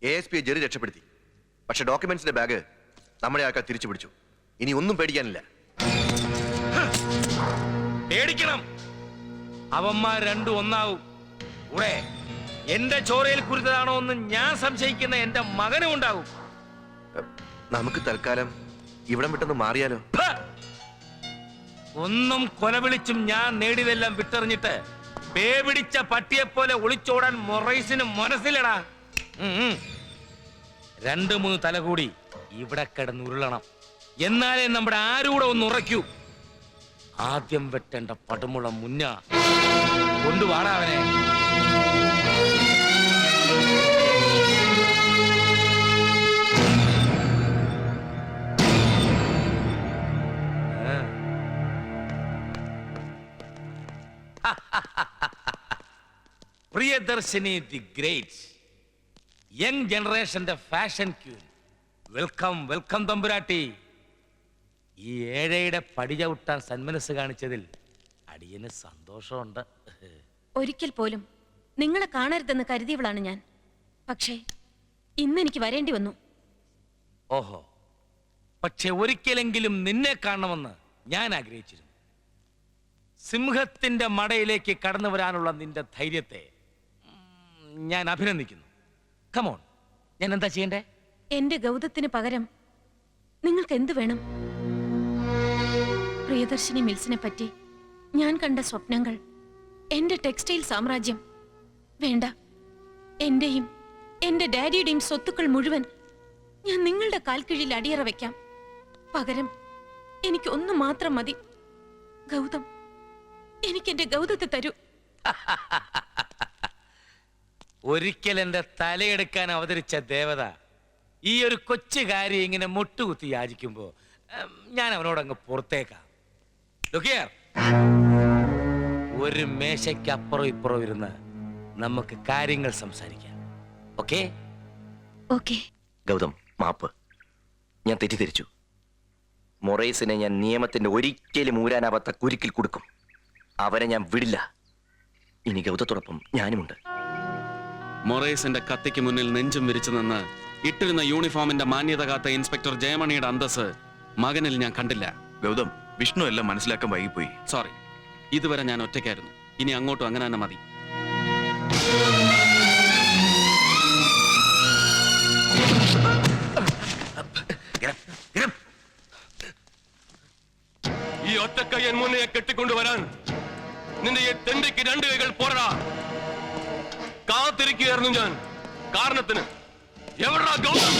ASP Jerry രക്ഷപ്പെടുത്തി. പക്ഷെ ഡോക്യുമെന്റ്സിന്റെ bag നമ്മുടെ ആൾക്കാർ തിരിച്ചു പിടിച്ചു. ഇനി ഒന്നും പേടിക്കാനില്ല. പേടിക്കണം. അവന്മാർ രണ്ടും ഒന്നാവും. കൂടെ എന്റെ ചോരയിൽ കുരുത്തതാണോ എന്ന് ഞാൻ സംശയിക്കുന്ന എന്റെ മകനും ഉണ്ടാവും. നമുക്ക് തൽക്കാലം ഇവിടം വിട്ടൊന്ന് മാറിയാലോ? ഒന്നും കൊലവിളിച്ചും ഞാൻ നേടിയതെല്ലാം വിട്ടെറിഞ്ഞിട്ട് പേപിടിച്ച പട്ടിയെപ്പോലെ ഒളിച്ചോടാൻ മൊറൈസിന് മനസ്സിലടാ. 2-3 തല കൂടി ഇവിടെ കിടന്നുരുളണം. എന്നാലേ നമ്മുടെ ആരൂടെ ഒന്ന് ഉറയ്ക്കൂ. ആദ്യം വെട്ടേണ്ട പടുമുളം മുന്ന കൊണ്ടുവാടാവനെ. പ്രിയദർശിനി ദി ഗ്രേറ്റ്, യങ് ജനറേഷന്റെ ഫാഷൻ ക്യൂൻ. വെൽക്കം വെൽക്കം തമ്പുരാട്ടി. ഈ ഏഴയുടെ പടി ചവിട്ടാൻ സന്മനസ് കാണിച്ചതിൽ അടിയന് സന്തോഷമുണ്ട്. ഒരിക്കൽ പോലും നിങ്ങളെ കാണരുതെന്ന് കരുതിയവളാണ് ഞാൻ. പക്ഷേ ഇന്ന് എനിക്ക് വരേണ്ടി വന്നു. ഓഹോ, പക്ഷെ ഒരിക്കലെങ്കിലും നിന്നെ കാണണമെന്ന് ഞാൻ ആഗ്രഹിച്ചിരുന്നു. സിംഹത്തിന്റെ മടയിലേക്ക് കടന്നു വരാനുള്ള നിന്റെ ധൈര്യത്തെ ഞാൻ അഭിനന്ദിക്കുന്നു. കമോൺ, ഞാൻ എന്താ ചെയ്യണ്ടേ? എന്റെ ഗൗതത്തിന് പകരം നിങ്ങൾക്ക് എന്ത് വേണം? പ്രിയദർശിനി മിൽസിനെ പറ്റി ഞാൻ കണ്ട സ്വപ്നങ്ങൾ, എന്റെ ടെക്സ്റ്റൈൽ സാമ്രാജ്യം വേണ്ട. എന്റെയും എന്റെ ഡാഡിയുടെയും സ്വത്തുക്കൾ മുഴുവൻ ഞാൻ നിങ്ങളുടെ കാൽക്കീഴിൽ അടിയറ വെക്കാം. പകരം എനിക്ക് ഒന്ന് മാത്രം മതി. ഗൗതം, എനിക്ക് എന്റെ ഗൗതത്തെ തരൂ. ഒരിക്കൽ എന്റെ തലയെടുക്കാൻ അവതരിച്ച ദേവത ഈ ഒരു കൊച്ചു കാര്യം ഇങ്ങനെ മുട്ടുകുത്തി യാചിക്കുമ്പോ ഞാൻ അവനോടങ്ങ് പുറത്തേക്കാം. ഒരു മേശയ്ക്കപ്പുറം ഇപ്പുറം ഇരുന്ന് നമുക്ക് കാര്യങ്ങൾ സംസാരിക്കാം. ഓക്കേ? ഓക്കേ. ഗൗതം, മാപ്പ്. ഞാൻ തെറ്റിദ്ധരിച്ചു. മൊറൈസിനെ ഞാൻ നിയമത്തിന്റെ ഒരിക്കലും ഊരാനാവാത്ത കുരുക്കിൽ കൊടുക്കും. അവരെ ഞാൻ വിടില്ല. ഇനി ഗൗതത്തോടൊപ്പം ഞാനുമുണ്ട്. മൊറൈസിന്റെ കത്തിക്ക് മുന്നിൽ നെഞ്ചും വിരിച്ചു നിന്ന് ഇട്ടിരുന്ന യൂണിഫോമിന്റെ മാന്യത കാത്ത ഇൻസ്പെക്ടർ ജയമണിയുടെ അന്തസ് മകനിൽ ഞാൻ കണ്ടില്ല. ഗൗതം, വിഷ്ണു എല്ലാം മനസ്സിലാക്കാൻ വൈകിപ്പോയി. സോറി. ഇതുവരെ ഞാൻ ഒറ്റയ്ക്കായിരുന്നു. ഇനി അങ്ങോട്ടും അങ്ങനെ തന്നെ മതി. ഈ ഒറ്റക്കയ്യൻ മുന്നേ കെട്ടിക്കൊണ്ടുവരാൻ നിന്റെ ഈ തെണ്ടിക്ക് 2 കൈകൾ പോരാ. കാത്തിരിക്കുകയായിരുന്നു ഞാൻ കാരണത്തിന്. എവിടാ ഗൗതം?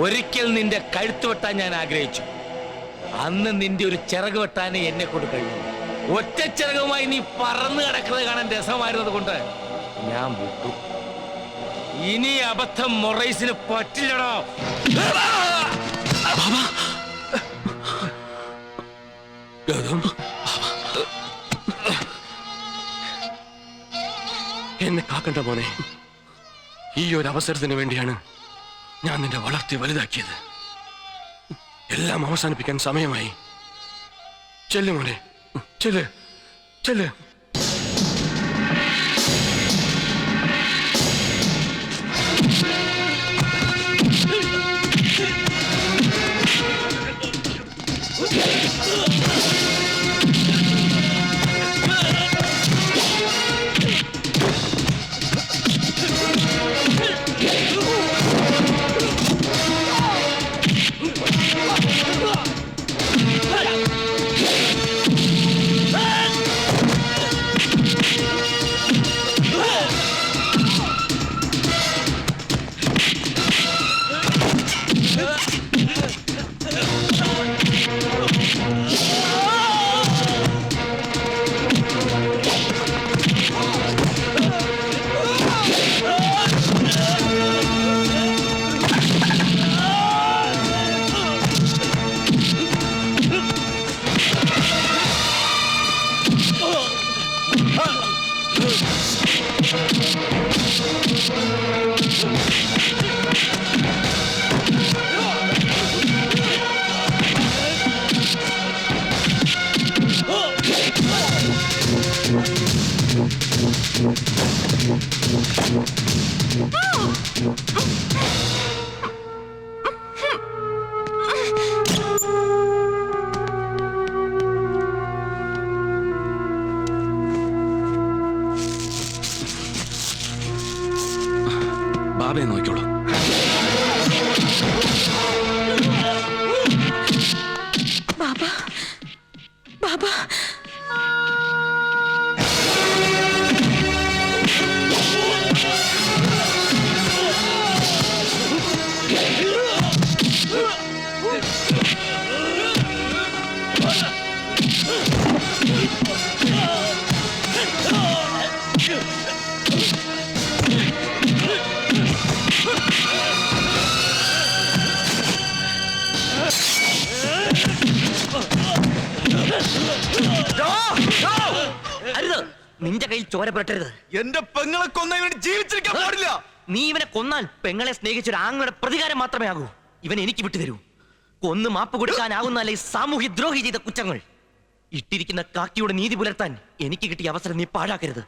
ഒരിക്കൽ നിന്റെ കഴുത്ത് വെട്ടാൻ ഞാൻ ആഗ്രഹിച്ചു. അന്ന് നിന്റെ ഒരു ചിറക് വെട്ടാനേ എന്നെ കൊണ്ട് കഴിഞ്ഞു. ഒറ്റ ചിറകുമായി നീ പറന്നു കിടക്കുന്നത് കാണാൻ രസമായിരുന്നത് കൊണ്ട് ഞാൻ വിട്ടു. ഇനി അബദ്ധം മൊറൈസിന് പറ്റില്ലടോ. എന്നെ കാക്കണ്ട മോനെ. ഈ ഒരു അവസരത്തിന് വേണ്ടിയാണ് ഞാൻ നിന്നെ വളർത്തി വലുതാക്കിയത്. എല്ലാം അവസാനിപ്പിക്കാൻ സമയമായി. ചെല്ലു മോനെ, ചെല്ല് ചെല്ല്. ബാബ. അരുത്, നിന്റെ കയ്യിൽ ചോര പുരട്ടരുത്. എന്റെ പെങ്ങളെ കൊന്ന ഇവന് ജീവിച്ചിരിക്കാൻ പാടില്ല. നീ ഇവനെ കൊന്നാൽ പെങ്ങളെ സ്നേഹിച്ച ഒരു ആങ്ങളുടെ പ്രതികാരം മാത്രമേ ആകൂ. ഇവനെ എനിക്ക് വിട്ടുതരൂ. കൊന്ന് മാപ്പ് കൊടുക്കാനാകുന്നല്ല ഈ സാമൂഹ്യ ദ്രോഹി ചെയ്ത കുറ്റങ്ങൾ. ഇട്ടിരിക്കുന്ന കാക്കിയുടെ നീതി പുലർത്താൻ എനിക്ക് കിട്ടിയ അവസരം നീ പാഴാക്കരുത്.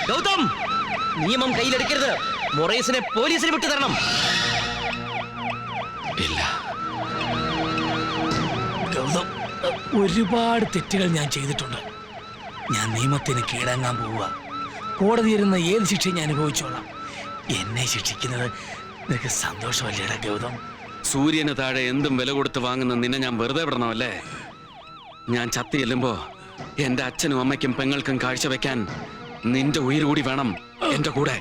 ഗൗതം, നിയമം കയ്യിലെടുക്കരുത്. മൊറേസിനെ പോലീസിന് വിട്ടു തരണം. ഇല്ല ഗൗതം, ഒരുപാട് തെറ്റുകൾ ഞാൻ ചെയ്തിട്ടുണ്ട്. ഞാൻ നിയമത്തിന് കീഴടങ്ങാൻ പോവുക. കോടതി ഇരുന്ന ഏത് ശിക്ഷയും ഞാൻ അനുഭവിച്ചോളാം. എന്നെ ശിക്ഷിക്കുന്നത് നിനക്ക് സന്തോഷമല്ലേടാ ഗൗതം? സൂര്യന് താഴെ എന്തും വില കൊടുത്ത് വാങ്ങുന്ന നിന്നെ ഞാൻ വെറുതെ വിടണമല്ലേ? ഞാൻ ചത്തി ചെല്ലുമ്പോ എന്റെ അച്ഛനും അമ്മയ്ക്കും പെങ്ങൾക്കും കാഴ്ചവെക്കാൻ നിന്റെ ഉയിർ കൂടി വേണം എന്റെ കൂടെ.